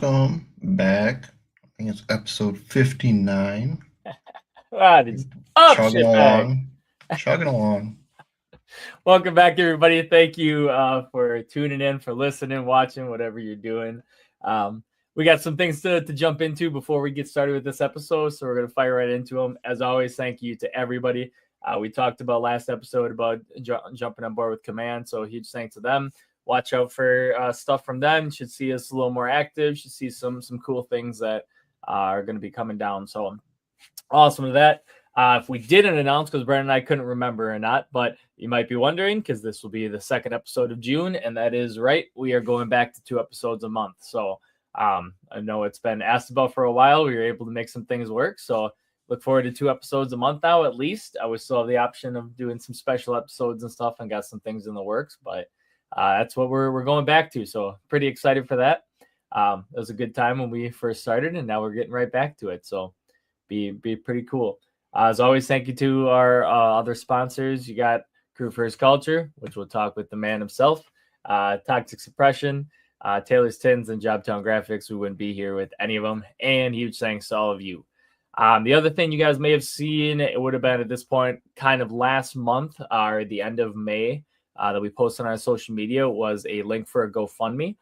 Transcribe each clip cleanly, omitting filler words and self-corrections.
Welcome back. I think it's episode 59. Chugging Shitbag. along. Chugging along. Welcome back, everybody. Thank you for tuning in, for listening, watching, whatever you're doing. We got some things to jump into before we get started with this episode, so we're going to fire right into them. As always, thank you to everybody. We talked about last episode about jumping on board with Command, so huge thanks to them. Watch out for stuff from them. Should see us a little more active. Should see some cool things that are going to be coming down. So awesome to that. If we didn't announce, because Brandon and I couldn't remember or not, but you might be wondering, because this will be the second episode of June, and that is right. We are going back to 2 episodes a month. So I know it's been asked about for a while. We were able to make some things work. So look forward to 2 episodes a month now, at least. I would still have the option of doing some special episodes and stuff, and got some things in the works, but that's what we're going back to. So pretty excited for that. It was a good time when we first started, and now we're getting right back to it. So be pretty cool. As always, thank you to our other sponsors. You got Crew First Culture, which we'll talk with the man himself, Toxic Suppression, Taylor's Tins, and Jobtown Graphics. We wouldn't be here with any of them. And huge thanks to all of you. The other thing you guys may have seen, it would have been at this point kind of last month or the end of May that we posted on our social media, was a link for a GoFundMe.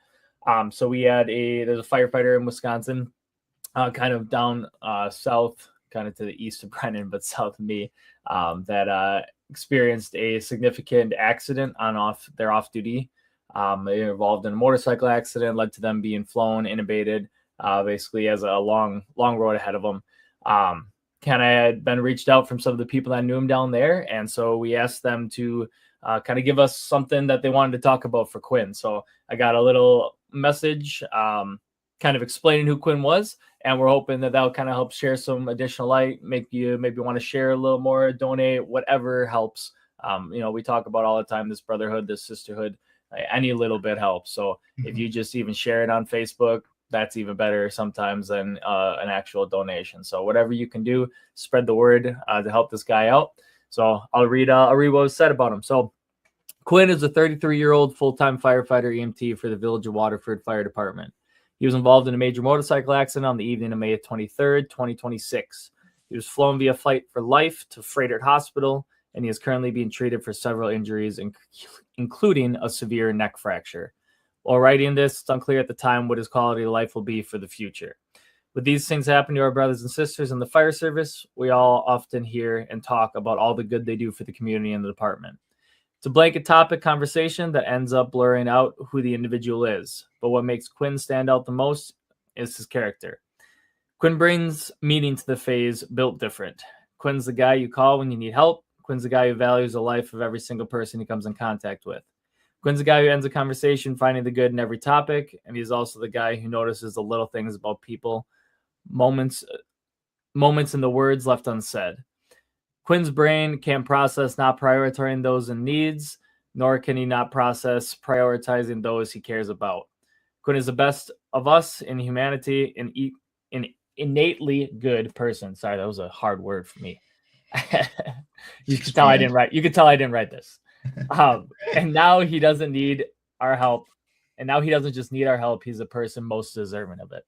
So we had there's a firefighter in Wisconsin, kind of down south, kind of to the east of Brennan, but south of me, that experienced a significant accident on their off-duty. They were involved in a motorcycle accident, led to them being flown, intubated, basically as a long road ahead of them. Kind of had been reached out from some of the people that knew him down there, and so we asked them to kind of give us something that they wanted to talk about for Quinn. So I got a little message kind of explaining who Quinn was, and we're hoping that that'll kind of help share some additional light, make you maybe want to share a little more, donate, whatever helps. We talk about all the time, this brotherhood, this sisterhood, any little bit helps. So if you just even share it on Facebook, that's even better sometimes than an actual donation. So whatever you can do, spread the word to help this guy out. So I'll read what was said about him. So Quinn is a 33-year-old full-time firefighter EMT for the Village of Waterford Fire Department. He was involved in a major motorcycle accident on the evening of May 23rd, 2026. He was flown via Flight for Life to Frederick Hospital, and he is currently being treated for several injuries, including a severe neck fracture. While writing this, it's unclear at the time what his quality of life will be for the future. With these things happening to our brothers and sisters in the fire service, we all often hear and talk about all the good they do for the community and the department. It's a blanket topic conversation that ends up blurring out who the individual is. But what makes Quinn stand out the most is his character. Quinn brings meaning to the phase built different. Quinn's the guy you call when you need help. Quinn's the guy who values the life of every single person he comes in contact with. Quinn's the guy who ends a conversation finding the good in every topic, and he's also the guy who notices the little things about people, moments in the words left unsaid. Quinn's brain can't process not prioritizing those in needs, nor can he not process prioritizing those he cares about. Quinn is the best of us in humanity, an innately good person. Sorry, that was a hard word for me. You could tell I didn't write this. And now he doesn't need our help. And now he doesn't just need our help. He's the person most deserving of it.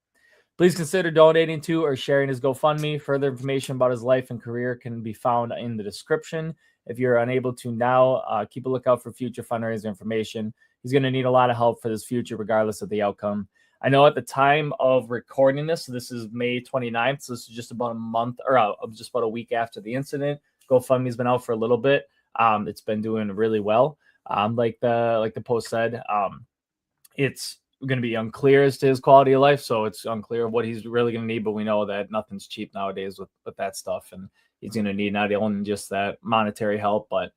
Please consider donating to or sharing his GoFundMe. Further information about his life and career can be found in the description. If you're unable to now, keep a lookout for future fundraiser information. He's going to need a lot of help for this future, regardless of the outcome. I know at the time of recording this, so this is May 29th, so this is just about a month, or just about a week after the incident. GoFundMe's been out for a little bit. It's been doing really well. Like the post said, it's going to be unclear as to his quality of life, so it's unclear what he's really going to need, but we know that nothing's cheap nowadays with that stuff, and he's going to need not only just that monetary help, but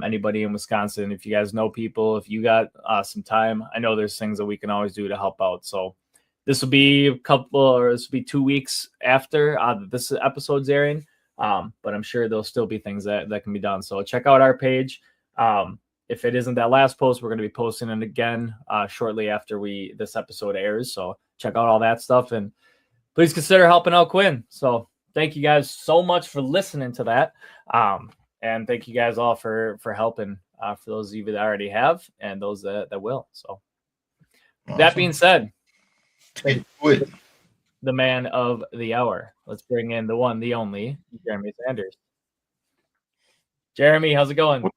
anybody in Wisconsin, if you guys know people, if you got some time, I know there's things that we can always do to help out. So this will be 2 weeks after this episode's airing, but I'm sure there'll still be things that can be done. So check out our page. If it isn't that last post, we're going to be posting it again shortly after this episode airs. So check out all that stuff, and please consider helping out Quinn. So thank you guys so much for listening to that. And thank you guys all for helping, for those of you that already have and those that will. So Awesome. that being said, Straight to it. the man of the hour. Let's bring in the one, the only, Jeremy Sanders. Jeremy, how's it going?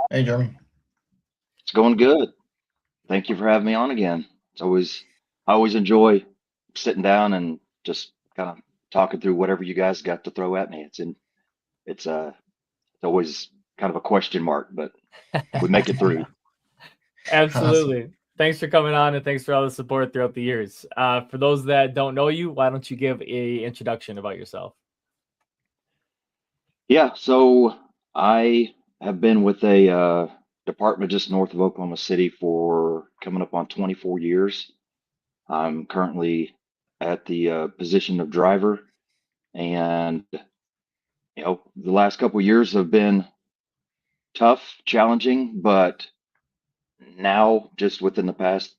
Hey, Jeremy. It's going good. Thank you for having me on again. I always enjoy sitting down and just kind of talking through whatever you guys got to throw at me. It's always kind of a question mark, but we make it through. Absolutely. Awesome. Thanks for coming on, and thanks for all the support throughout the years. For those that don't know you, why don't you give a introduction about yourself? Yeah, so I have been with a department just north of Oklahoma City for coming up on 24 years. I'm currently at the position of driver, and the last couple of years have been tough, challenging, but now just within the past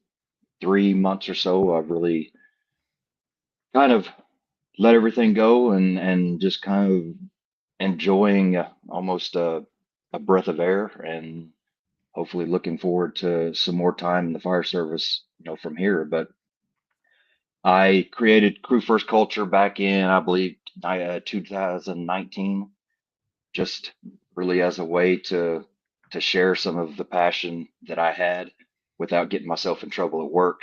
3 months or so, I've really kind of let everything go and just kind of enjoying almost a breath of air, and hopefully looking forward to some more time in the fire service, from here. But I created Crew First Culture back in, I believe, 2019, just really as a way to share some of the passion that I had without getting myself in trouble at work,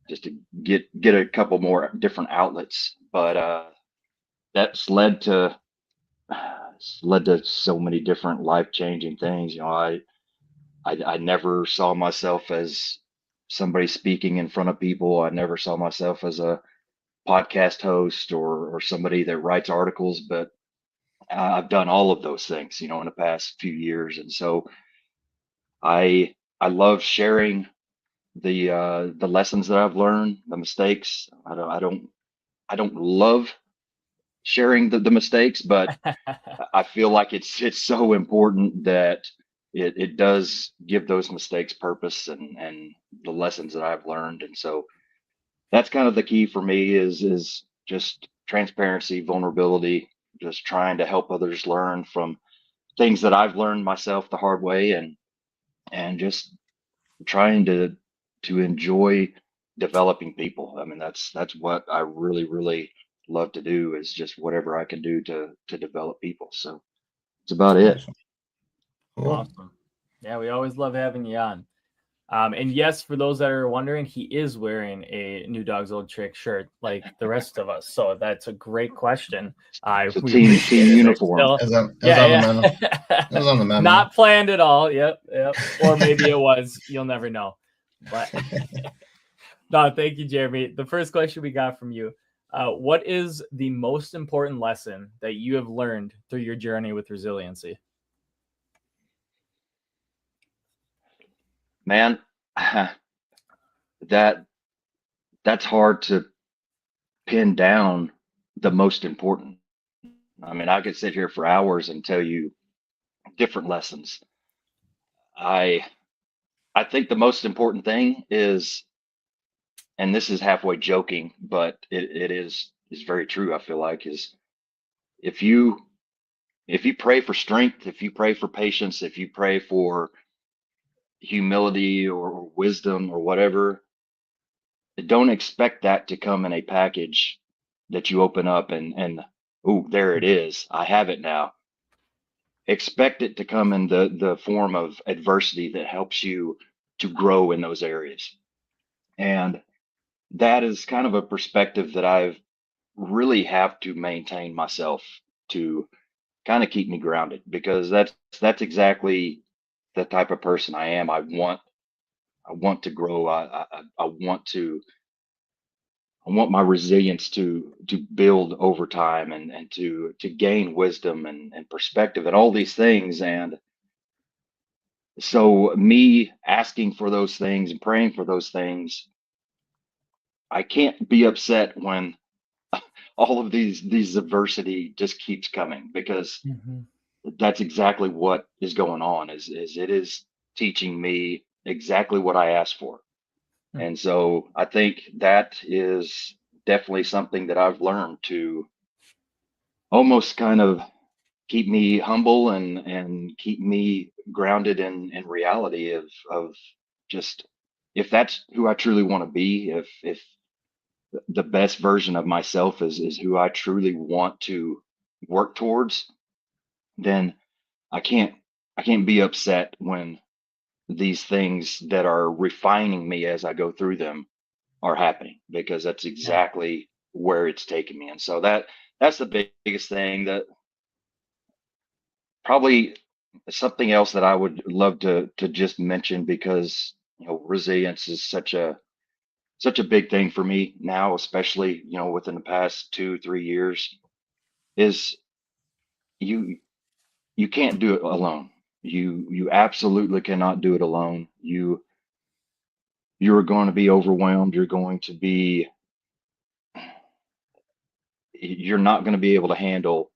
just to get a couple more different outlets. But that's led to so many different life-changing things. I never saw myself as somebody speaking in front of people. I never saw myself as a podcast host or somebody that writes articles, but I've done all of those things, in the past few years. And so I love sharing the lessons that I've learned, the mistakes. I don't love sharing the mistakes, but I feel like it's so important that it does give those mistakes purpose and the lessons that I've learned. And so that's kind of the key for me is just transparency, vulnerability, just trying to help others learn from things that I've learned myself the hard way, and just trying to enjoy developing people. I mean, that's what I really love to do, is just whatever I can do to develop people. So it's about it. Awesome. Cool. Awesome. Yeah, we always love having you on. And yes, for those that are wondering, he is wearing a New Dog's Old Trick shirt like the rest of us. So that's a great question. It's a team uniform. That's on the memo. Not planned at all. Yep. Or maybe it was. You'll never know. But no, thank you, Jeremy. The first question we got from you: what is the most important lesson that you have learned through your journey with resiliency? Man, that's hard to pin down the most important. I mean, I could sit here for hours and tell you different lessons. I think the most important thing is, and this is halfway joking, but it is very true, I feel like, is if you pray for strength, if you pray for patience, if you pray for humility or wisdom or whatever, don't expect that to come in a package that you open up and oh, there it is, I have it now. Expect it to come in the form of adversity that helps you to grow in those areas. And that is kind of a perspective that I've really have to maintain myself to kind of keep me grounded, because that's exactly the type of person I am. I want to grow. I want my resilience to build over time, and to gain wisdom and perspective and all these things. And so me asking for those things and praying for those things, I can't be upset when all of these adversity just keeps coming, because that's exactly what is going on, is it is teaching me exactly what I asked for. And so I think that is definitely something that I've learned to almost kind of keep me humble and keep me grounded in reality of just, if that's who I truly want to be, if the best version of myself is who I truly want to work towards, then I can't I can't be upset when these things that are refining me as I go through them are happening, because that's Yeah. exactly where it's taken me. And so that's the biggest thing. That probably something else that I would love to just mention, because resilience is such a big thing for me now, especially within the past 2 3 years, is you you can't do it alone. You absolutely cannot do it alone. You're going to be overwhelmed. You're not going to be able to handle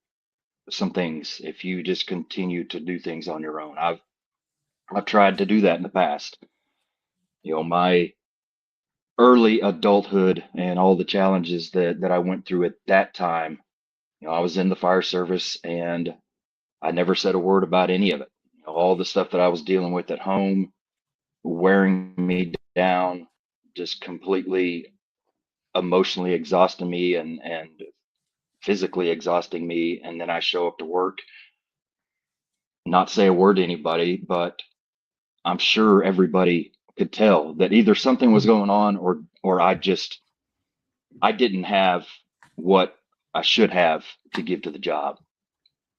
some things if you just continue to do things on your own. I've tried to do that in the past. My early adulthood and all the challenges that I went through at that time. I was in the fire service, and I never said a word about any of it. All the stuff that I was dealing with at home, wearing me down, just completely emotionally exhausting me and physically exhausting me. And then I show up to work, not say a word to anybody, but I'm sure everybody could tell that either something was going on, or I didn't have what I should have to give to the job.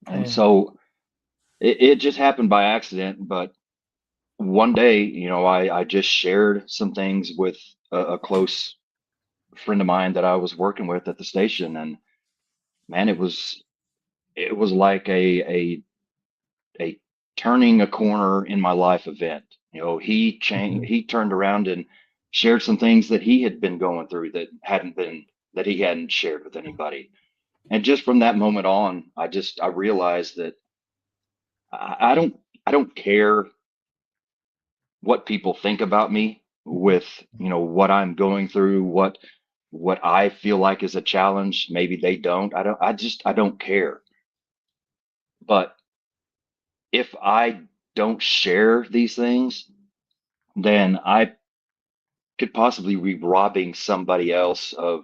And Man. so it just happened by accident. But one day, I just shared some things with a close friend of mine that I was working with at the station. And man, it was like a turning a corner in my life event. He turned around and shared some things that he had been going through that he hadn't shared with anybody. And just from that moment on, I realized that I don't care what people think about me with what I'm going through, what I feel like is a challenge. Maybe they don't. I don't care. But if I don't share these things, then I could possibly be robbing somebody else of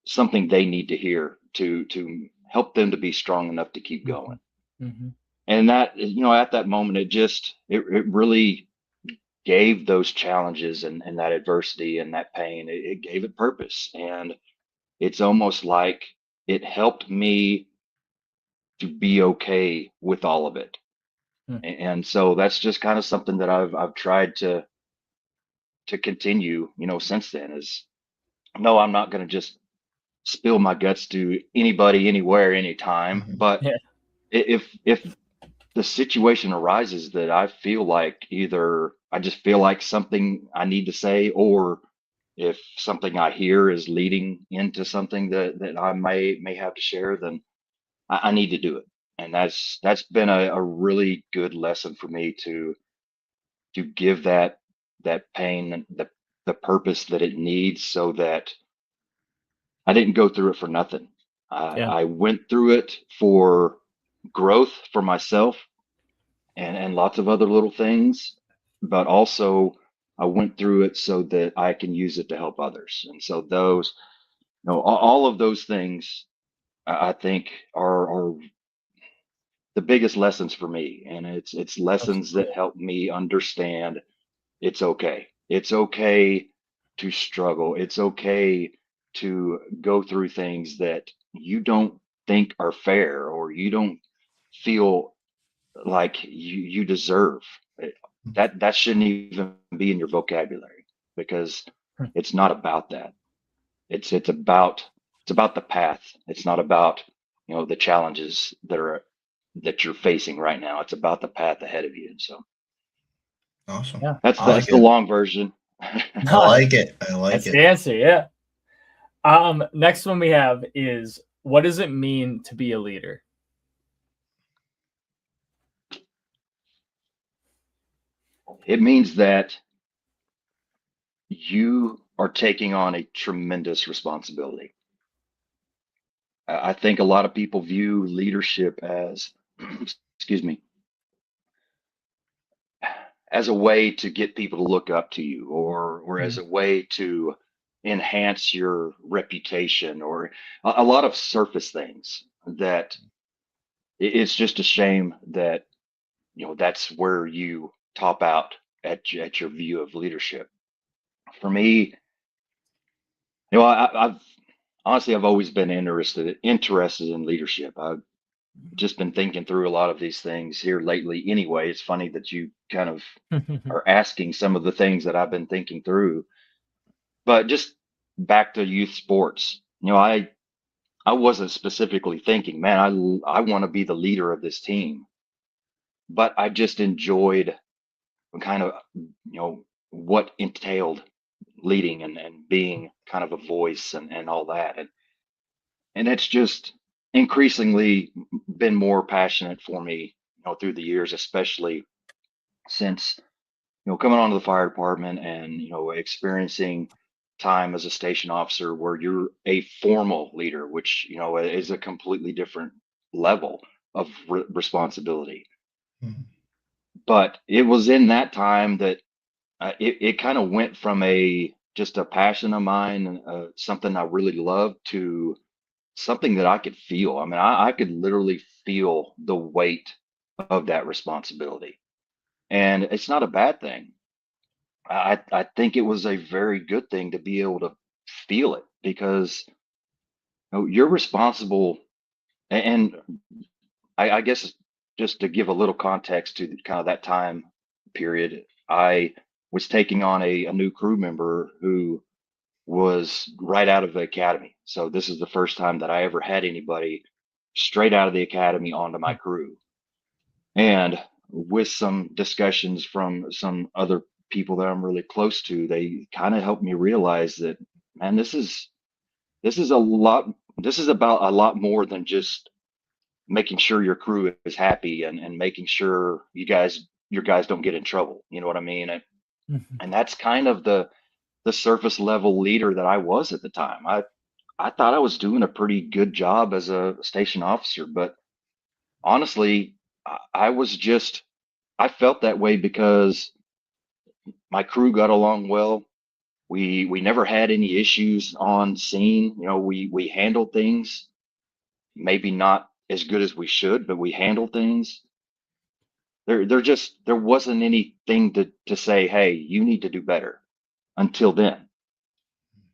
something they need to hear to help them to be strong enough to keep going. Mm-hmm. And that, at that moment, it really gave those challenges and that adversity and that pain, it gave it purpose. And it's almost like it helped me to be okay with all of it. And so that's just kind of something that I've tried to continue, since then. Is no, I'm not going to just spill my guts to anybody, anywhere, anytime. Mhm. But Yeah. if the situation arises that I feel like either I just feel like something I need to say, or if something I hear is leading into something that I may have to share, then I need to do it. And that's been a really good lesson for me to give that pain the purpose that it needs, so that I didn't go through it for nothing. Yeah. I went through it for growth for myself, and lots of other little things, but also I went through it so that I can use it to help others. And so those, all of those things, I think are the biggest lessons for me. And it's lessons that Absolutely. help me understand it's okay. It's okay to struggle. It's okay to go through things that you don't think are fair, or you don't feel like you deserve. That shouldn't even be in your vocabulary, because it's not about that. It's about the path. It's not about the challenges that you're facing right now. It's about the path ahead of you. And so Awesome. Yeah. that's I like that's the it. long version. I like it. I like That's it. the answer. Yeah. Next one we have is, what does it mean to be a leader? It means that you are taking on a tremendous responsibility. I think a lot of people view leadership as, excuse me, as a way to get people to look up to you, or as a way to enhance your reputation, or a lot of surface things that it's just a shame that, that's where you top out at your view of leadership. For me, I've honestly, I've always been interested in leadership. I've just been thinking through a lot of these things here lately. Anyway, it's funny that you kind of are asking some of the things that I've been thinking through. But just back to youth sports, I wasn't specifically thinking, man, I want to be the leader of this team, but I just enjoyed kind of, what entailed leading and being kind of a voice and all that. And it's just increasingly been more passionate for me, through the years, especially since, coming onto the fire department and, experiencing time as a station officer where you're a formal leader, which, is a completely different level of responsibility. Mhm. But it was in that time that it kind of went from just a passion of mine, something I really loved, to something that I could feel. I mean, I could literally feel the weight of that responsibility. And it's not a bad thing. I think it was a very good thing to be able to feel it, because you're responsible. And I guess just to give a little context to kind of that time period, I was taking on a new crew member who was right out of the academy. So this is the first time that I ever had anybody straight out of the academy onto my crew. And with some discussions from some other people that I'm really close to, they kind of helped me realize that, man, this is about a lot more than just making sure your crew is happy and making sure your guys don't get in trouble. You know what I mean? And that's kind of the surface level leader that I was at the time. I thought I was doing a pretty good job as a station officer, but honestly, I was just, I felt that way because my crew got along well. We never had any issues on scene. We handled things, maybe not as good as we should, but we handled things. There wasn't anything to say, hey, you need to do better, until then.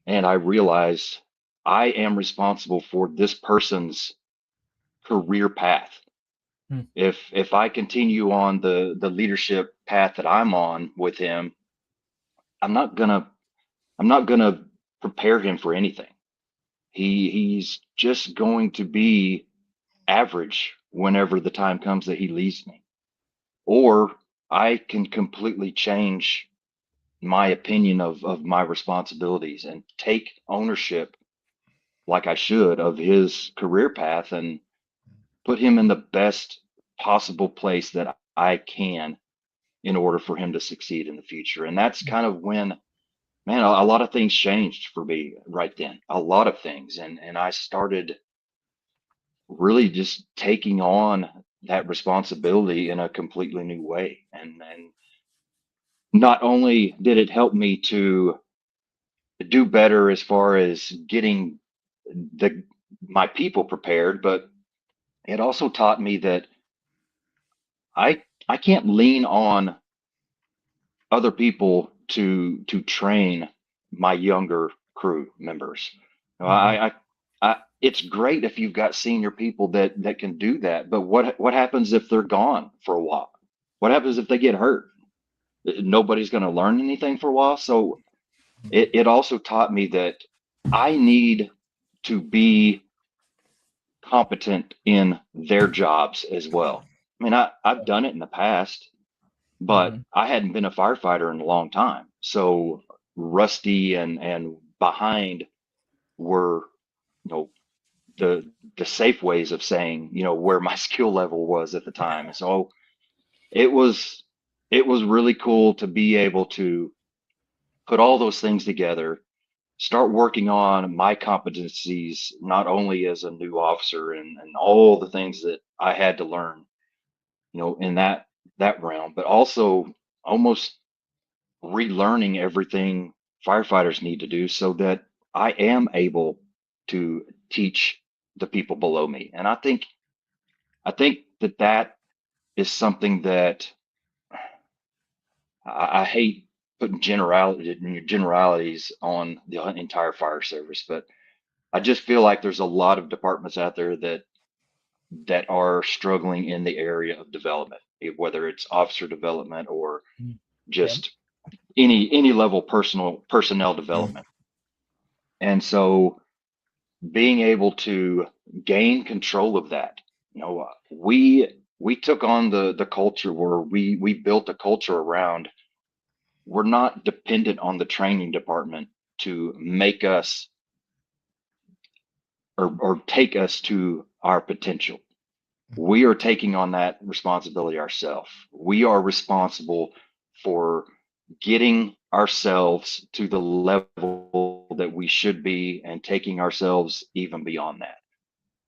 And I realized I am responsible for this person's career path. Hmm. If I continue on the leadership path that I'm on with him, I'm not gonna I'm not gonna prepare him for anything. He's just going to be average whenever the time comes that he leaves me. Or I can completely change my opinion of my responsibilities and take ownership, like I should, of his career path, and put him in the best possible place that I can in order for him to succeed in the future. And that's kind of when, man, a lot of things changed for me right then, a lot of things. And I started really just taking on that responsibility in a completely new way. And not only did it help me to do better as far as getting the my people prepared, but it also taught me that I can't lean on other people to train my younger crew members. You know, it's great if you've got senior people that can do that, but what happens if they're gone for a while? What happens if they get hurt? Nobody's going to learn anything for a while. So it also taught me that I need to be competent in their jobs as well. I mean, I've done it in the past, but I hadn't been a firefighter in a long time. So rusty and behind were, you know, the safe ways of saying, where my skill level was at the time. So it was it was really cool to be able to put all those things together, start working on my competencies, not only as a new officer and all the things that I had to learn, in that realm, but also almost relearning everything firefighters need to do so that I am able to teach the people below me. And I think that is something that I hate putting generalities on the entire fire service, but I just feel like there's a lot of departments out there that are struggling in the area of development, whether it's officer development or Yep. just any level personnel development. And so being able to gain control of that, we took on the culture where we built a culture around, we're not dependent on the training department to make us or take us to our potential. We are taking on that responsibility ourselves. We are responsible for getting ourselves to the level that we should be and taking ourselves even beyond that.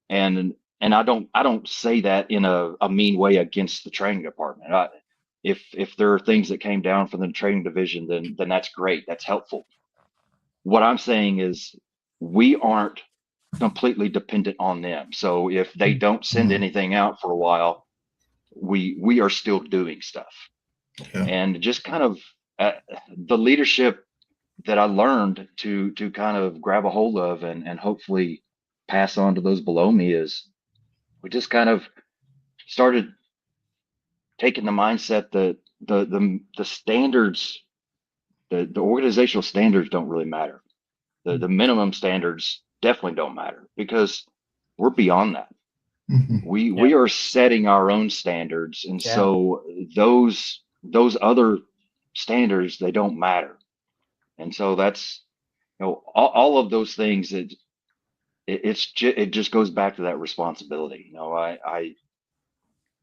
And I don't say that in a mean way against the training department. If there are things that came down from the training division, then that's great. That's helpful. What I'm saying is we aren't completely dependent on them. So if they don't send anything out for a while, we are still doing stuff. Yeah. And just kind of the leadership that I learned to kind of grab a hold of and hopefully pass on to those below me is we just kind of started taking the mindset that the standards, the organizational standards don't really matter. The minimum standards definitely don't matter because we're beyond that. We are setting our own standards, and so those other standards, they don't matter. And so that's, all of those things, it just goes back to that responsibility.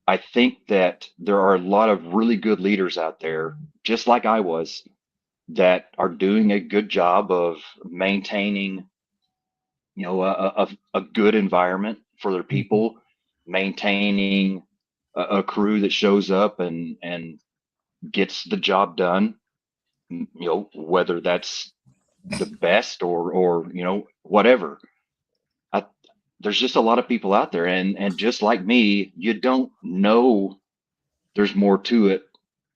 I think that there are a lot of really good leaders out there, just like I was, that are doing a good job of maintaining, a good environment for their people, maintaining a crew that shows up and gets the job done, whether that's the best or whatever. There's just a lot of people out there, and just like me, you don't know there's more to it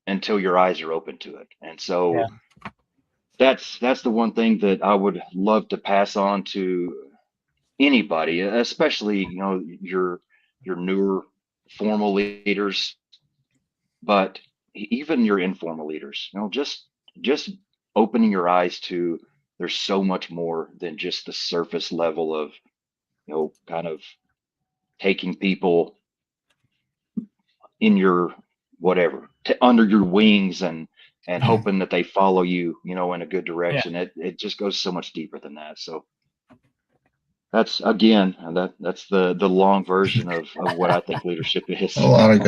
until your eyes are open to it. And so that's the one thing that I would love to pass on to anybody, especially your newer formal leaders, but even your informal leaders. Just opening your eyes to, there's so much more than just the surface level of kind of taking people in your whatever under your wings and hoping that they follow you in a good direction. It just goes so much deeper than that. So that's, again, that's the long version of what I think leadership is. A lot of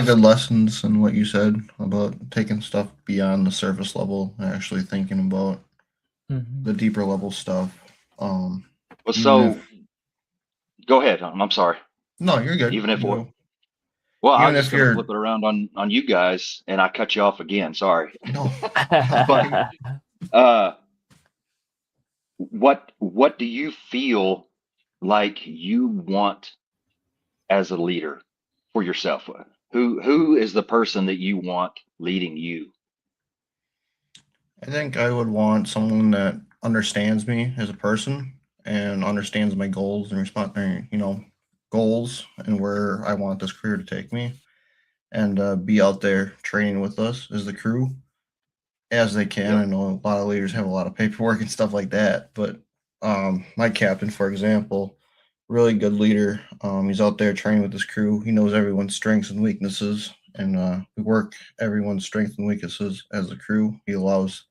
good lessons in what you said about taking stuff beyond the surface level and actually thinking about the deeper level stuff. Well, so go ahead. I'm sorry. No, you're good. Even if well, I even was just if going to you're flip it around on you guys, and I cut you off again. Sorry. no, But what do you feel like you want as a leader for yourself? Who is the person that you want leading you? I think I would want someone that understands me as a person and understands my goals and goals and where I want this career to take me, and be out there training with us as the crew as they can. I know a lot of leaders have a lot of paperwork and stuff like that, but my captain, for example, really good leader. He's out there training with his crew. He knows everyone's strengths and weaknesses, and we work everyone's strengths and weaknesses as a crew. He allows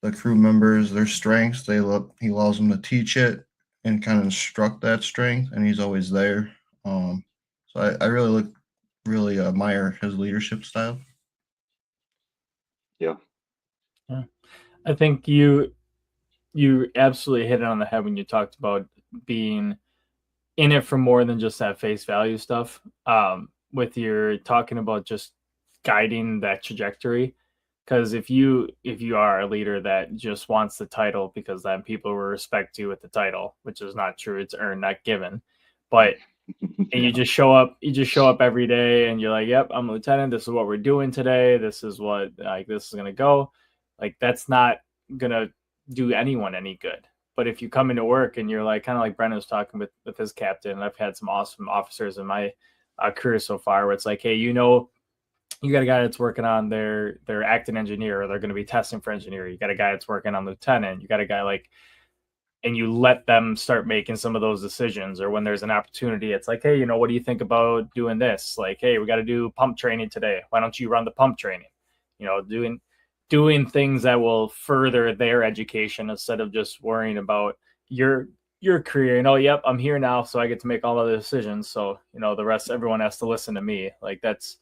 the crew members their strengths. He allows them to teach it and kind of instruct that strength, and he's always there. So I really admire his leadership style. Yeah. I think you absolutely hit it on the head when you talked about being in it for more than just that face value stuff. With your talking about just guiding that trajectory, Because if you are a leader that just wants the title, because then people will respect you with the title, which is not true. It's earned, not given. But and you just show up every day and you're like, yep, I'm a lieutenant. This is what we're doing today. This is what this is gonna go. Like, that's not gonna do anyone any good. But if you come into work and you're like, kind of like Brennan was talking with his captain, and I've had some awesome officers in my career so far, where it's like, hey, you got a guy that's working on their acting engineer, or they're going to be testing for engineer. You got a guy that's working on lieutenant. You got a guy like, and you let them start making some of those decisions. Or when there's an opportunity, it's like, hey, what do you think about doing this? Like, hey, we got to do pump training today. Why don't you run the pump training? Doing things that will further their education instead of just worrying about your career. Yep, I'm here now, so I get to make all of the decisions. So the rest, everyone has to listen to me. Like, that's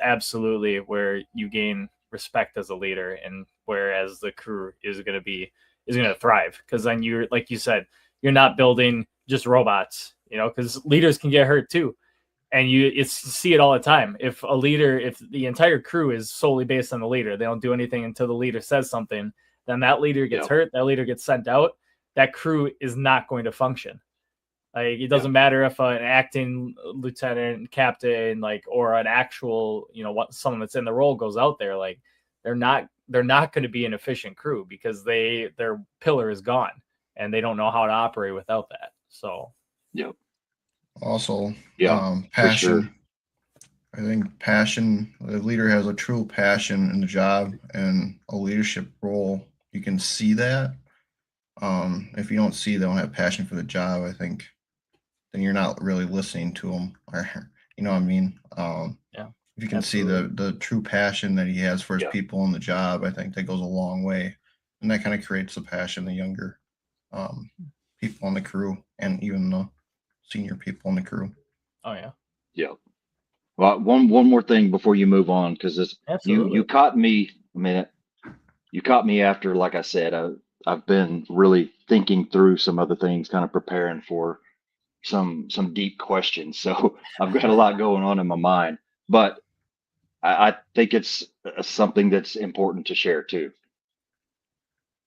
absolutely where you gain respect as a leader, and whereas the crew is going to thrive, because then you're, like you said, you're not building just robots, because leaders can get hurt too. And you see it all the time. If the entire crew is solely based on the leader, they don't do anything until the leader says something, then that leader gets hurt, that leader gets sent out, that crew is not going to function. Like, it doesn't matter if an acting lieutenant, captain, or an actual, someone that's in the role goes out there, like, they're not going to be an efficient crew, because their pillar is gone and they don't know how to operate without that. So, Also, for passion. sure. I think passion, the leader has a true passion in the job and a leadership role. You can see that. If you don't see they don't have passion for the job, I think then you're not really listening to them. Or, you know what I mean? If you can see the true passion that he has for his people in the job, I think that goes a long way. And that kind of creates the passion, the younger people on the crew, and even the senior people in the crew. Oh, yeah. Yeah. Well, one more thing before you move on, because you caught me a minute. You caught me after, like I said, I've been really thinking through some other things, kind of preparing for some deep questions. So I've got a lot going on in my mind, but I think it's something that's important to share too.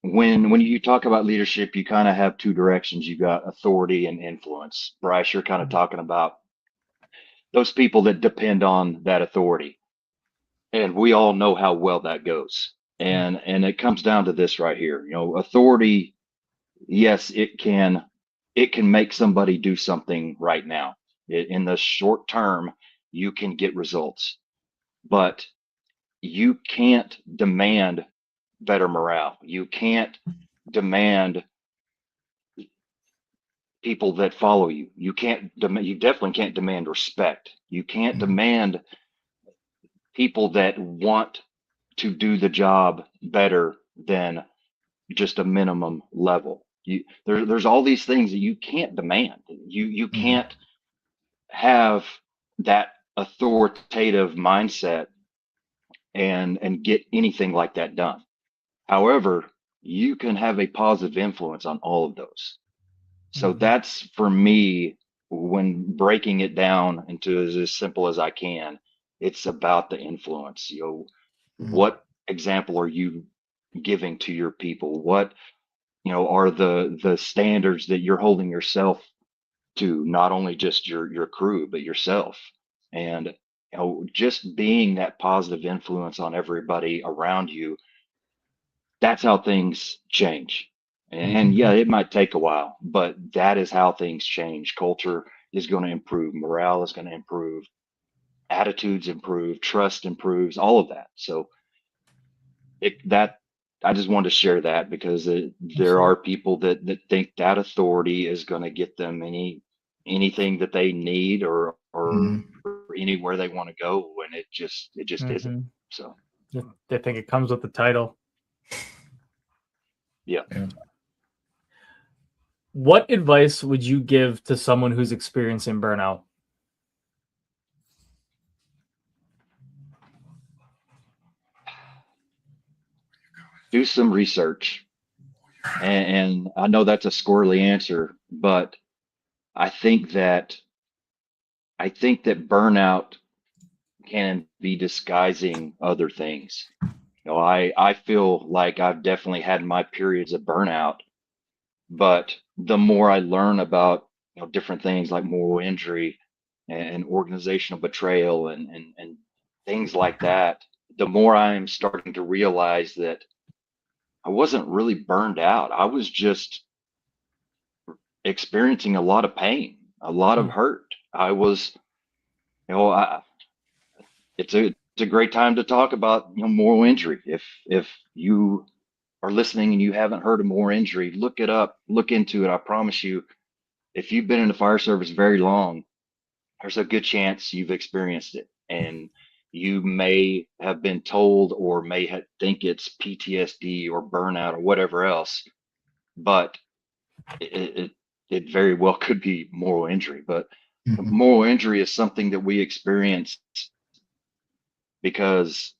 When you talk about leadership, you kind of have two directions. You got authority and influence. Bryce, you're kind of talking about those people that depend on that authority. And we all know how well that goes. And it comes down to this right here. Authority, yes, it can make somebody do something right now. In the short term, you can get results, but you can't demand better morale. You can't demand people that follow you. You definitely can't demand respect. You can't demand people that want to do the job better than just a minimum level. There's all these things that you can't demand. You can't have that authoritative mindset and get anything like that done. However, you can have a positive influence on all of those. So that's, for me, when breaking it down into as simple as I can, it's about the influence. What example are you giving to your people? What are the standards that you're holding yourself to, not only just your crew but yourself? And just being that positive influence on everybody around you, that's how things change. And yeah, it might take a while, but that is how things change. Culture is going to improve, morale is going to improve, attitudes improve, trust improves, all of that. So I just wanted to share that, because there are people that think that authority is going to get them anything that they need, or anywhere they want to go, and it just isn't. So they think it comes with the title. Yeah. What advice would you give to someone who's experiencing burnout? Do some research. And I know that's a squirrely answer, but I think that burnout can be disguising other things. I feel like I've definitely had my periods of burnout, but the more I learn about, different things like moral injury and organizational betrayal and things like that, the more I'm starting to realize that I wasn't really burned out. I was just experiencing a lot of pain, a lot of Mm. hurt. I was, you know, I, it's a great time to talk about, moral injury. If you are listening and you haven't heard of moral injury, look it up, look into it. I promise you, if you've been in the fire service very long, there's a good chance you've experienced it, and you may have been told or think it's PTSD or burnout or whatever else, but it, it it very well could be moral injury. But Mhm. moral injury is something that we experience because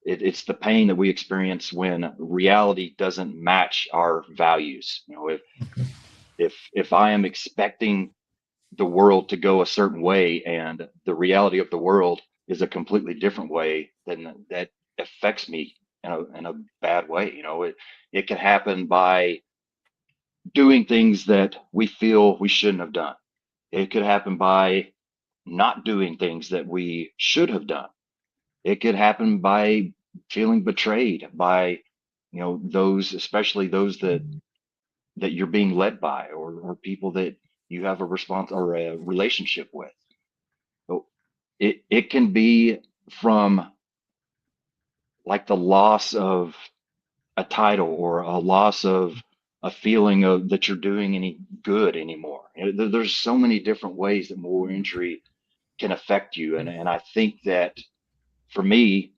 it's the pain that we experience when reality doesn't match our values. If I am expecting the world to go a certain way and the reality of the world is a completely different way, then that affects me in a bad way. It can happen by doing things that we feel we shouldn't have done. It could happen by not doing things that we should have done. It could happen by feeling betrayed by, those, especially those that you're being led by, or people that you have a response or a relationship with. So it can be from like the loss of a title or a loss of a feeling of that you're doing any good anymore. There's so many different ways that moral injury can affect you. And I think that for me,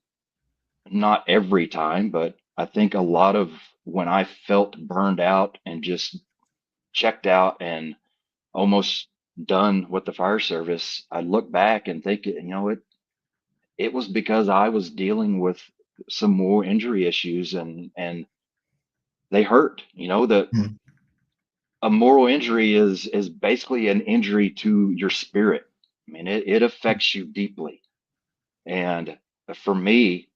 not every time, but I think a lot of when I felt burned out and just checked out and almost done with the fire service, I look back and think, it was because I was dealing with some more injury issues, and they hurt. That Mhm. a moral injury is basically an injury to your spirit. I mean, it affects you deeply. And for me,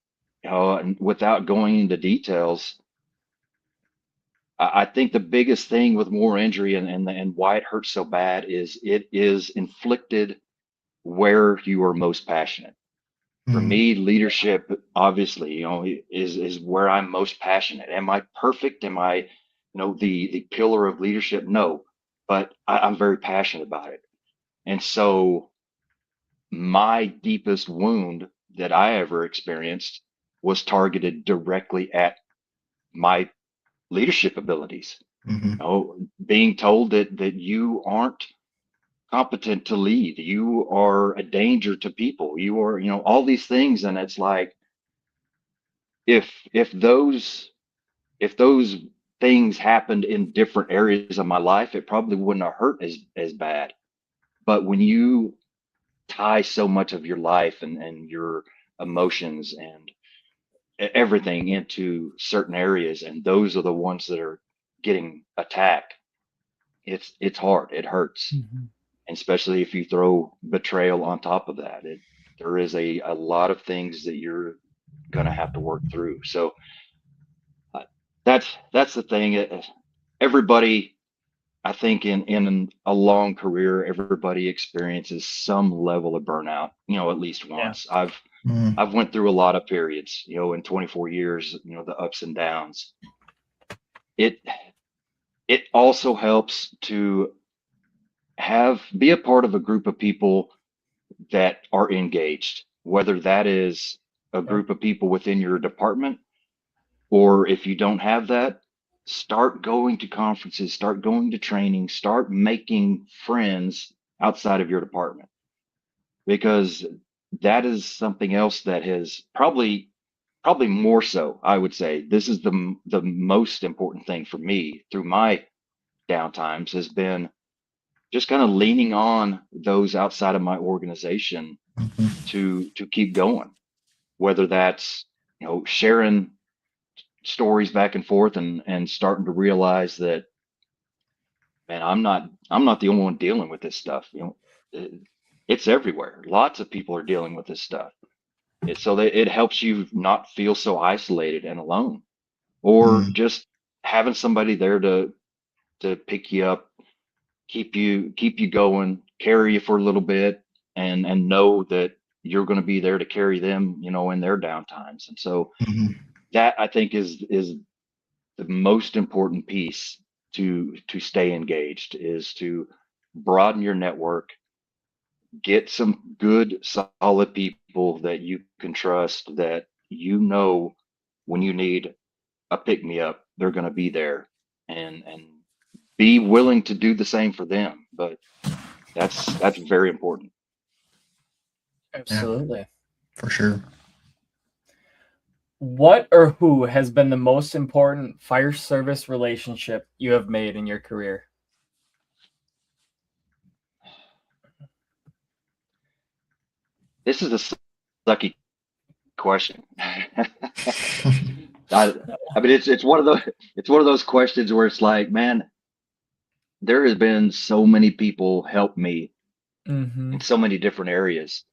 and without going into details, I think the biggest thing with moral injury and why it hurts so bad is it is inflicted where you are most passionate. For Mhm. me, leadership, obviously, is where I'm most passionate. Am I perfect? Am I, the pillar of leadership? No, but I'm very passionate about it. And so my deepest wound that I ever experienced was targeted directly at my leadership abilities. Mhm. Being told that you aren't competent to lead, you are a danger to people, you are, all these things, and it's like if those if those things happened in different areas of my life, it probably wouldn't have hurt as bad. But when you tie so much of your life and your emotions and everything into certain areas, and those are the ones that are getting attacked, it's hard. It hurts, Mhm. and especially if you throw betrayal on top of that. There is a lot of things that you're gonna have to work through. So uh, that's the thing. Everybody, I think, in a long career, everybody experiences some level of burnout. At least Yeah. once. I've went through a lot of periods. In 24 years. The ups and downs. It it also helps to be a part of a group of people that are engaged, whether that is a Yeah. group of people within your department, or if you don't have that, start going to conferences, start going to training, start making friends outside of your department, because that is something else that has probably more so, I would say. This is the most important thing for me through my downtimes has been just kind of leaning on those outside of my organization Mhm. to keep going, whether that's sharing stories back and forth and starting to realize that, man, I'm not the only one dealing with this stuff. It- it's everywhere. Lots of people are dealing with this stuff. so that it helps you not feel so isolated and alone, or Mm, just having somebody there to pick you up, keep you going, carry you for a little bit, and know that you're going to be there to carry them, in their down times. And so mhm, that, I think, is the most important piece to stay engaged, is to broaden your network, get some good solid people that you can trust, that when you need a pick me up, they're going to be there, and be willing to do the same for them. But that's very important. yeah, Absolutely. for sure. What or who has been the most important fire service relationship you have made in your career? This is a sucky question. I mean, it's one of those questions where it's like, man, there has been so many people help me Mm-hmm. in so many different areas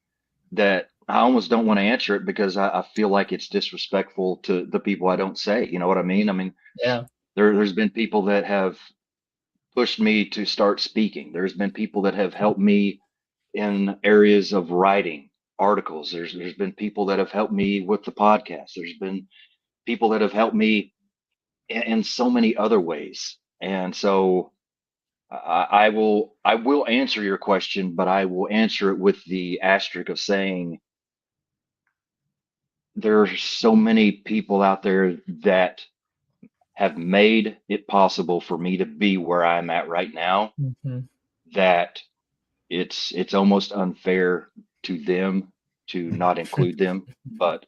that I almost don't want to answer it, because I feel like it's disrespectful to the people I don't say. You know what I mean? I mean, Yeah. there's been people that have pushed me to start speaking. There's been people that have helped me in areas of writing articles. There's been people that have helped me with the podcast. There's been people that have helped me in so many other ways. And so I will answer your question, but I will answer it with the asterisk of saying there are so many people out there that have made it possible for me to be where I'm at right now, Mm-hmm. that it's almost unfair to them to not include them. But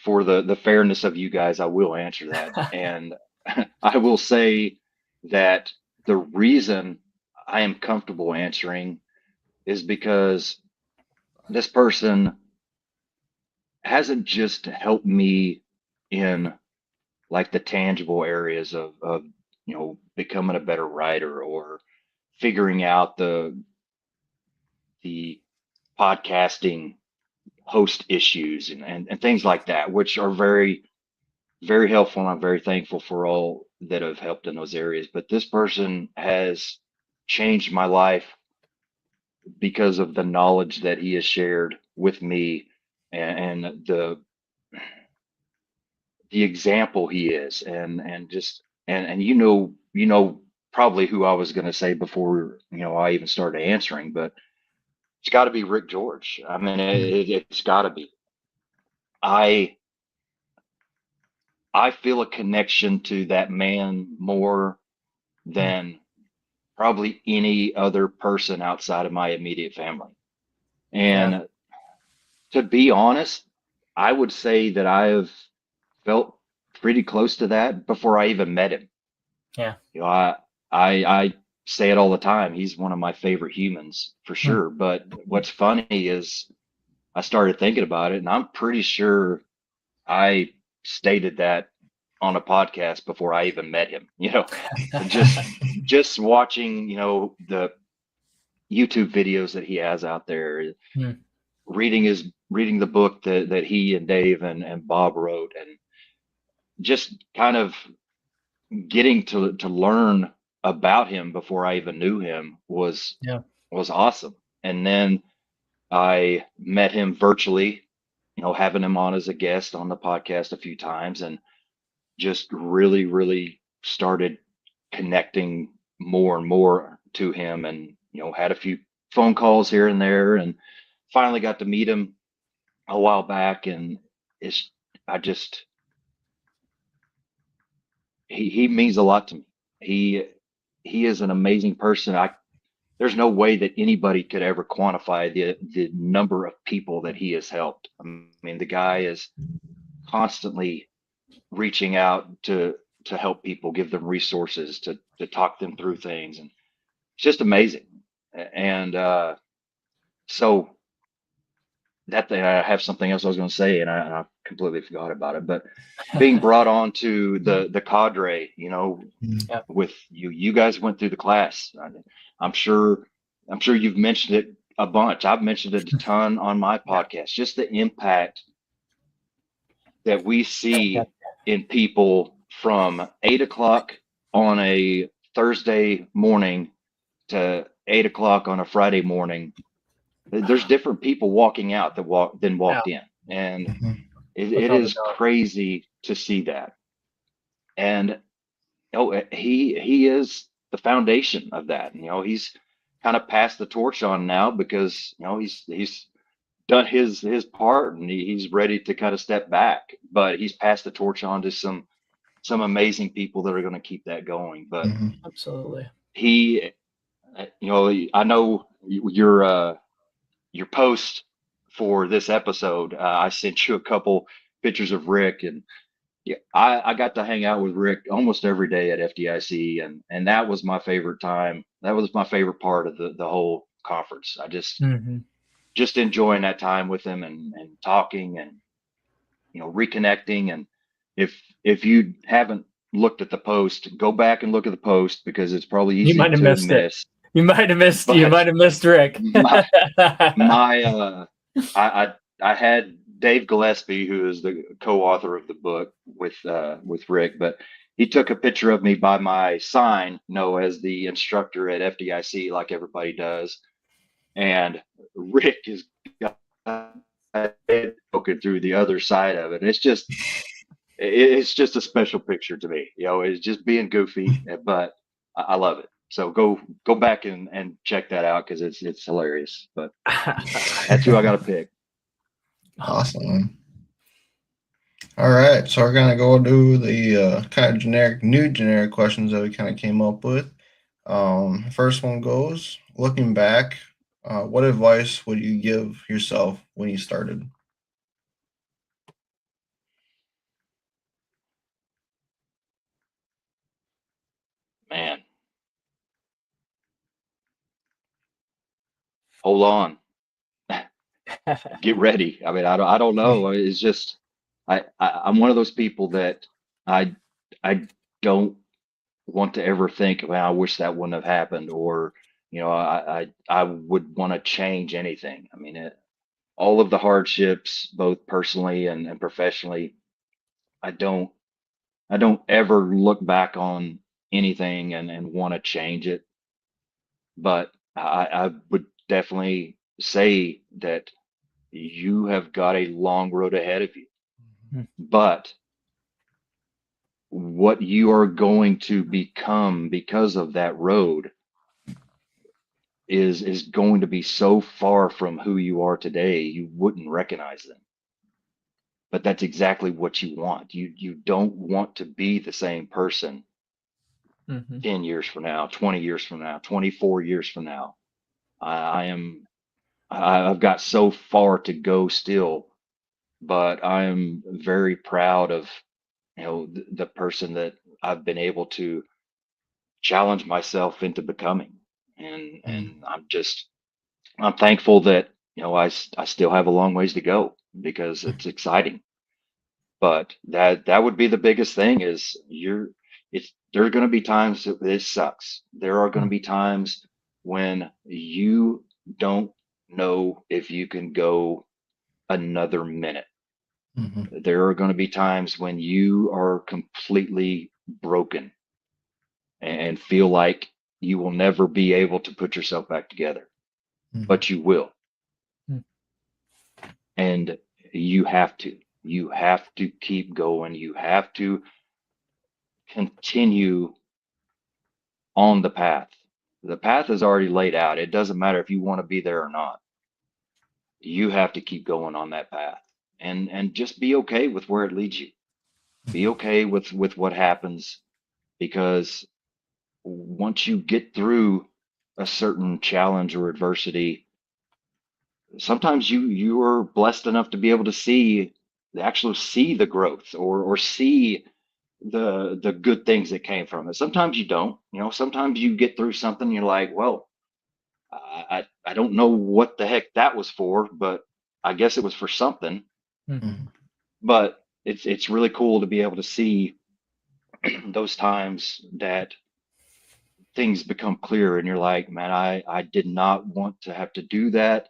for the fairness of you guys, I will answer that. And I will say that the reason I am comfortable answering is because this person hasn't just helped me in like the tangible areas of becoming a better writer, or figuring out the podcasting host issues, and things like that, which are very, very helpful. And I'm very thankful for all that have helped in those areas. But this person has changed my life because of the knowledge that he has shared with me, and the example he is, and just and probably who I was going to say before I even started answering. But it's got to be Rick George. I mean, it's got to be. I I feel a connection to that man more than probably any other person outside of my immediate family. Yeah. And to be honest, I would say that I have felt pretty close to that before I even met him. Yeah. I say it all the time. He's one of my favorite humans for Hmm. sure. But what's funny is I started thinking about it, and I'm pretty sure I stated that on a podcast before I even met him. Just just watching, the YouTube videos that he has out there, Hmm. reading the book that he and Dave and Bob wrote, and just kind of getting to learn about him before I even knew him Yeah. was awesome. And then I met him virtually, having him on as a guest on the podcast a few times, and just really, really started connecting more and more to him, and had a few phone calls here and there, and finally got to meet him a while back. And it's I just he means a lot to me. He is an amazing person. There's no way that anybody could ever quantify the number of people that he has helped. I mean, the guy is constantly reaching out to help people, give them resources, to talk them through things, and it's just amazing. And so that thing, I have something else I was going to say, and I completely forgot about it. But being brought on to the cadre, Mm, Yeah. with you guys went through the class. I'm sure you've mentioned it a bunch. I've mentioned it a ton on my podcast, just the impact that we see in people from 8 o'clock on a Thursday morning to 8 o'clock on a Friday morning. There's different people walking out than walked in. And Mhm. it is crazy to see that. And he is the foundation of that. And, he's kind of passed the torch on now because he's done his part, and he's ready to kind of step back. But he's passed the torch on to some amazing people that are going to keep that going. But Mhm. Absolutely. he, I know your post for this episode. I sent you a couple pictures of Rick, and yeah, I got to hang out with Rick almost every day at FDIC, and that was my favorite time. That was my favorite part of the whole conference. I just enjoying that time with him and talking and reconnecting. And if you haven't looked at the post, go back and look at the post because it's probably You easy might have to missed it. miss. You might have missed. You But might have missed Rick. I had Dave Gillespie, who is the co-author of the book with Rick, but he took a picture of me by my sign, as the instructor at FDIC, like everybody does. And Rick is poking through the other side of it. It's just a special picture to me. It's just being goofy, but I love it. So go back and check that out because it's hilarious. But that's who I got to pick. Awesome. All right, so we're gonna go do the kind of new generic questions that we kind of came up with. First one goes: looking back, what advice would you give yourself when you started? Man, hold on, get ready. I mean, I don't know. It's just I'm one of those people that I I don't want to ever think, well, I wish that wouldn't have happened, or I would want to change anything. I mean, all of the hardships, both personally and professionally, I don't ever look back on anything and want to change it. But I would definitely say that you have got a long road ahead of you. But what you are going to become because of that road is going to be so far from who you are today, you wouldn't recognize them. But that's exactly what you want. You don't want to be the same person 10 years from now, 20 years from now, 24 years from now. I've got so far to go still, but I'm very proud of the person that I've been able to challenge myself into becoming. And I'm thankful that I still have a long ways to go because it's exciting. But that would be the biggest thing is there are going to be times that it sucks. There are going to be times when you don't know if you can go another minute. Mm-hmm. There are going to be times when you are completely broken and feel like you will never be able to put yourself back together, but you will. And you have to keep going. You have to continue on the path. The path is already laid out. It doesn't matter if you want to be there or not. You have to keep going on that path and just be okay with where it leads you. Be okay with what happens, because once you get through a certain challenge or adversity, sometimes you are blessed enough to be able to actually see the growth or see the good things that came from it. Sometimes you don't. Sometimes you get through something, you're like, well, I don't know what the heck that was for, but I guess it was for something. Mm-hmm. But it's really cool to be able to see those times that things become clear and you're like, man, I did not want to have to do that.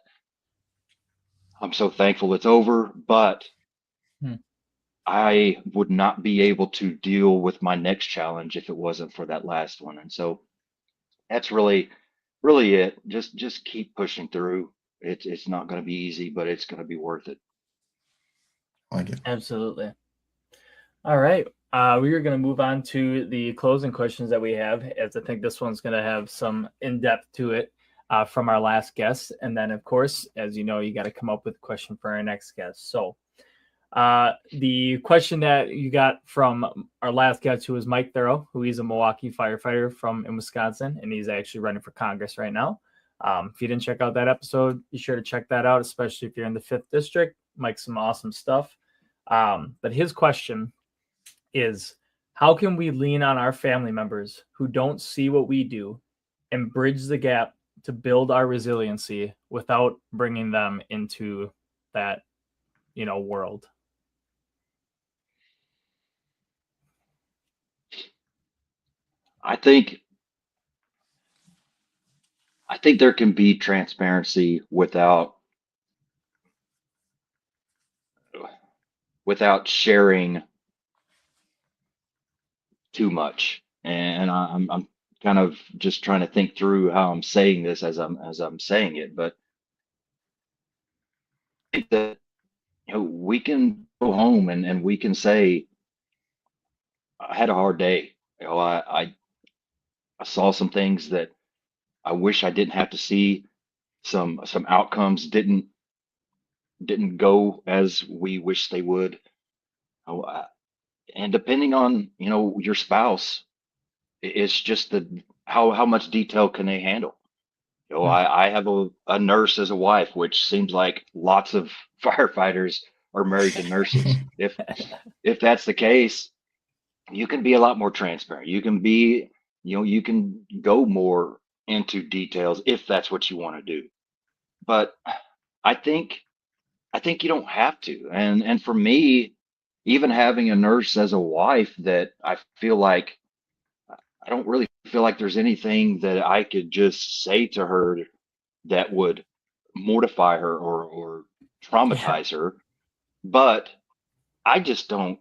I'm so thankful it's over, but Hmm. I would not be able to deal with my next challenge if it wasn't for that last one. And so that's really it. Just keep pushing through. It's not going to be easy, but it's going to be worth it. I like it. Absolutely. All right. We are going to move on to the closing questions that we have, as I think this one's going to have some in depth to it from our last guest. And then, of course, as you know, you got to come up with a question for our next guest. So, the question that you got from our last guest, who was Mike Thorough, who is a Milwaukee firefighter in Wisconsin, and he's actually running for Congress right now. If you didn't check out that episode, be sure to check that out, especially if you're in the 5th District. Mike's some awesome stuff. But his question is, how can we lean on our family members who don't see what we do and bridge the gap to build our resiliency without bringing them into that, world? I think there can be transparency without sharing too much. And I'm kind of just trying to think through how I'm saying this as I'm saying it, but I think that we can go home and we can say, I had a hard day. I saw some things that I wish I didn't have to see. Some outcomes didn't go as we wish they would. Oh, and depending on your spouse, it's just how much detail can they handle. Hmm. I have a nurse as a wife, which seems like lots of firefighters are married to nurses. If that's the case, you can be a lot more transparent. You can be, you can go more into details if that's what you want to do. But I think you don't have to. And for me, even having a nurse as a wife, that I feel like I don't really feel like there's anything that I could just say to her that would mortify her or Yeah. traumatize her. But I just don't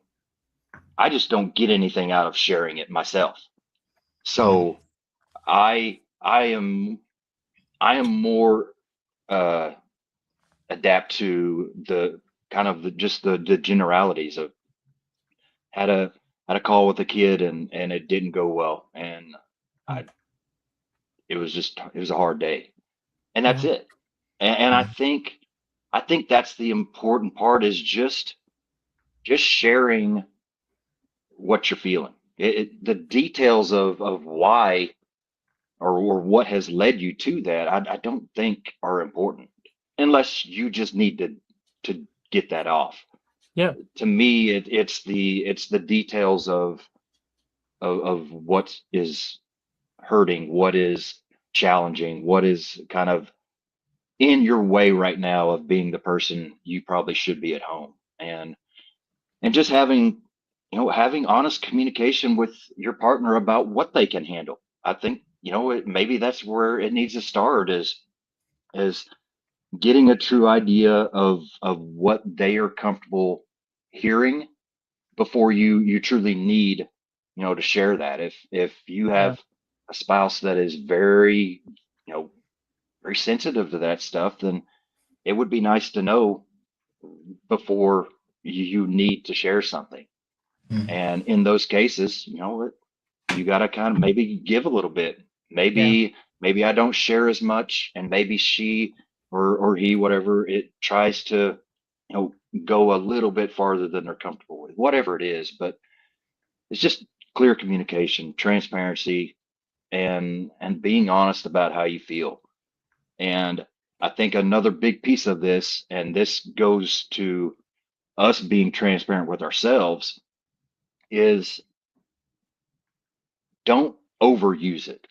get anything out of sharing it myself. Mm. So I am more uh adapt to the kind of just the generalities of had a call with a kid and it didn't go well, and Hmm. I it was a hard day, and that's Yeah. it. And Mm. I think that's the important part, is just sharing what you're feeling. The details of why or what has led you to that, I don't think are important unless you just need to get that off. Yeah. To me, it's the details of what is hurting, what is challenging, what is kind of in your way right now of being the person you probably should be at home. And just having having honest communication with your partner about what they can handle. I think maybe that's where it needs to start, is getting a true idea of what they are comfortable hearing before you truly need to share that. If you Yeah. have a spouse that is very very sensitive to that stuff, then it would be nice to know before you need to share something. Mm. And in those cases, you got to kind of maybe give a little bit. Yeah. Maybe I don't share as much, and maybe she or he, whatever, it tries to go a little bit farther than they're comfortable with, whatever it is. But it's just clear communication, transparency, and being honest about how you feel. And I think another big piece of this, and this goes to us being transparent with ourselves, is don't overuse it.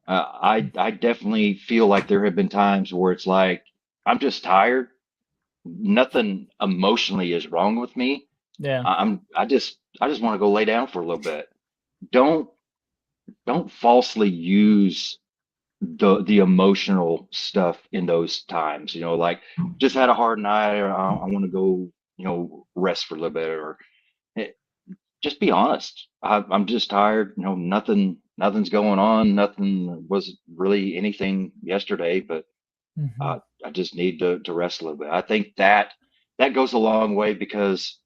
I definitely feel like there have been times where it's like, I'm just tired. Nothing emotionally is wrong with me. Yeah. I just want to go lay down for a little bit. Don't don't falsely use the emotional stuff in those times. Like just had a hard night, or I want to go, rest for a little bit, or eh, just be honest. I'm just tired. Nothing's going on. Nothing was really anything yesterday, but Mhm. I just need to rest a little bit. I think that goes a long way, because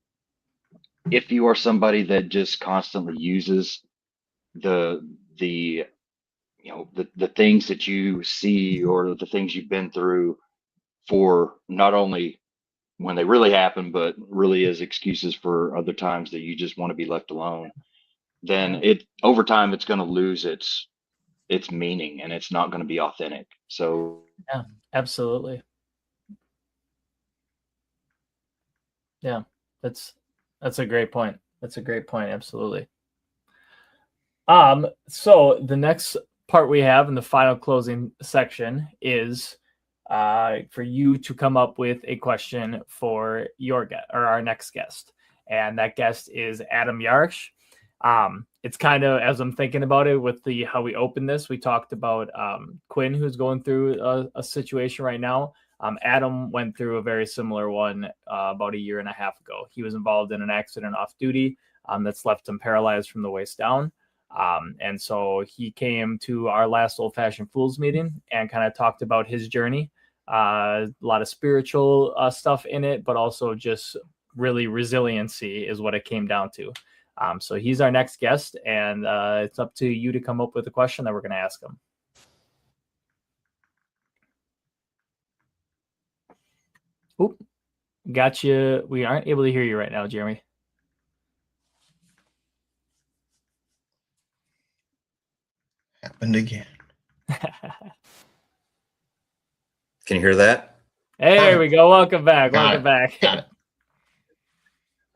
if you are somebody that just constantly uses the the the things that you see, or the things you've been through, for not only when they really happen, but really as excuses for other times that you just want to be left alone, then Yeah. it over time it's going to lose its meaning, and it's not going to be authentic. So Yeah, absolutely. Yeah, that's that's a great point. That's a great point. Absolutely. So the next part we have in the final closing section is for you to come up with a question for your guest or our next guest, and that guest is Adam Yarsh. It's kind of, as I'm thinking about it, with the how we opened this, we talked about Quinn, who's going through a situation right now. Adam went through a very similar one about a year and a half ago. He was involved in an accident off duty that's left him paralyzed from the waist down. And so he came to our last old fashioned fools meeting and kind of talked about his journey. A lot of spiritual stuff in it, but also just really resiliency is what it came down to. So he's our next guest, and it's up to you to come up with a question that we're going to ask him. Oop, got you. We aren't able to hear you right now, Jeremy. Happened again. Can you hear that? There we go. Welcome back. Got Welcome it. back. Got it.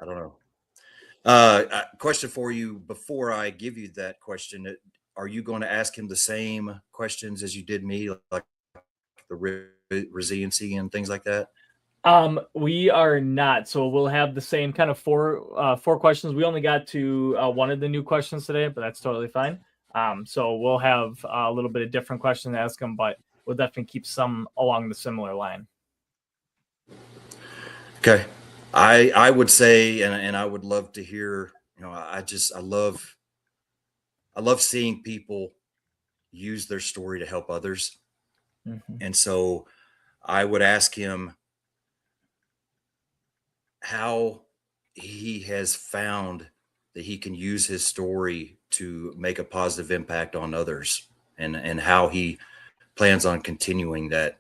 I don't know. Question for you before I give you that question. Are you going to ask him the same questions as you did me, like the resiliency and things like that? We are not. So we'll have the same kind of four questions. We only got to one of the new questions today, but that's totally fine. So we'll have a little bit of different questions to ask them, but we'll definitely keep some along the similar line. Okay. I would say, and I would love to hear, I love seeing people use their story to help others. Mm-hmm. And so I would ask him how he has found that he can use his story to make a positive impact on others, and how he plans on continuing that.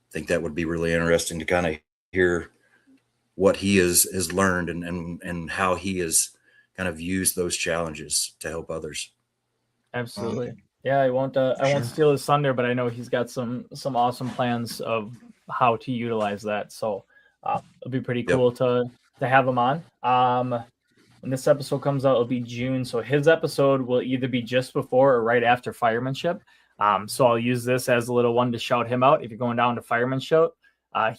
I think that would be really interesting to kind of hear what he has learned, and how he has kind of used those challenges to help others. Absolutely. Yeah, I won't steal his thunder, but I know he's got some awesome plans of how to utilize that. So it'll be pretty cool to have him on. When this episode comes out, it'll be June. So his episode will either be just before or right after firemanship. So I'll use this as a little one to shout him out. If you're going down to firemanship,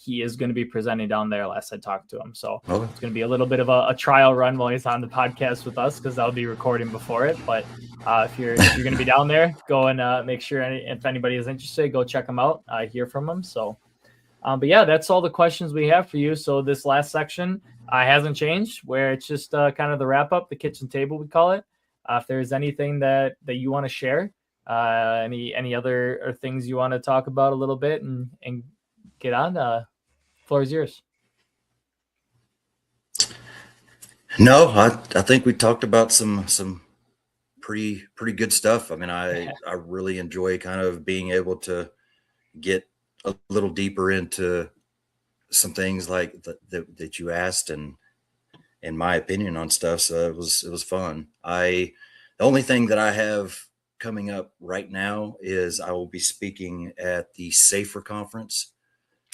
he is going to be presenting down there last I talked to him. So it's going to be a little bit of a trial run while he's on the podcast with us, because I'll be recording before it. But if you're going to be down there, go and make sure if anybody is interested, go check him out, hear from him. So, but yeah, that's all the questions we have for you. So this last section hasn't changed, where it's just kind of the wrap up, the kitchen table, we call it. If there's anything that you want to share, any other things you want to talk about a little bit and get on, floor is yours. No, I think we talked about some pretty good stuff. I mean, I really enjoy kind of being able to get a little deeper into some things like that you asked, and my opinion on stuff. So it was fun. The only thing that I have coming up right now is I will be speaking at the Safer Conference,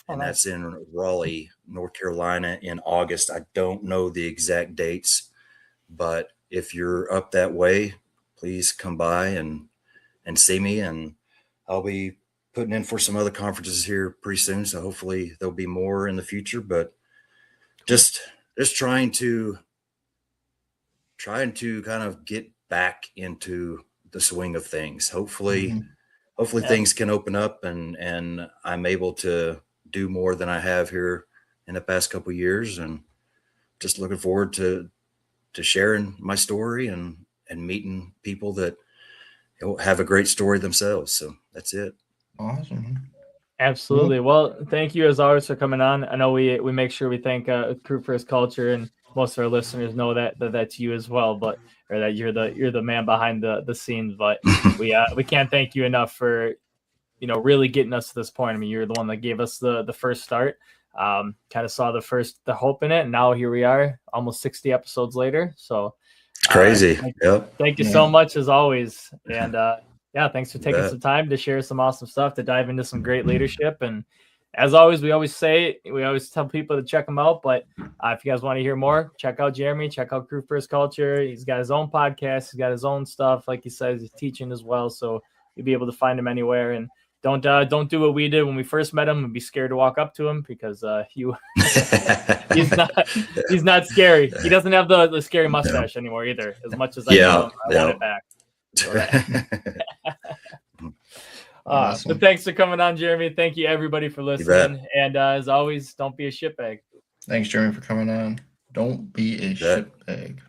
and that's in Raleigh, North Carolina, in August. I don't know the exact dates, but if you're up that way, please come by and see me, and I'll be putting in for some other conferences here pretty soon. So hopefully there'll be more in the future, but just trying to trying to kind of get back into the swing of things. Hopefully, Mhm. hopefully Yeah. things can open up and I'm able to do more than I have here in the past couple of years, and just looking forward to sharing my story and meeting people that have a great story themselves. So that's it. Awesome. Absolutely. Well, thank you as always for coming on. I know we make sure we thank Crew First Culture, and most of our listeners know that that's you as well, but or that you're the man behind the scenes. But we can't thank you enough for really getting us to this point. I mean, you're the one that gave us the first start. Kind of saw the hope in it, and now here we are, almost 60 episodes later. So It's crazy. Yep. thank you Yeah. so much as always, and thanks for taking bet. some time to share some awesome stuff, to dive into some great leadership. And as always, we always tell people to check him out. But if you guys want to hear more, check out Jeremy, check out Crew First Culture. He's got his own podcast, he's got his own stuff. Like he says, he's teaching as well, so you'll be able to find him anywhere. And don't do what we did when we first met him and be scared to walk up to him, because he's not scary. He doesn't have the scary mustache anymore either, as much as I tell him I want it back. Awesome. But thanks for coming on, Jeremy. Thank you everybody for listening. And as always, don't be a shitbag. Thanks, Jeremy, for coming on. Don't be a shitbag.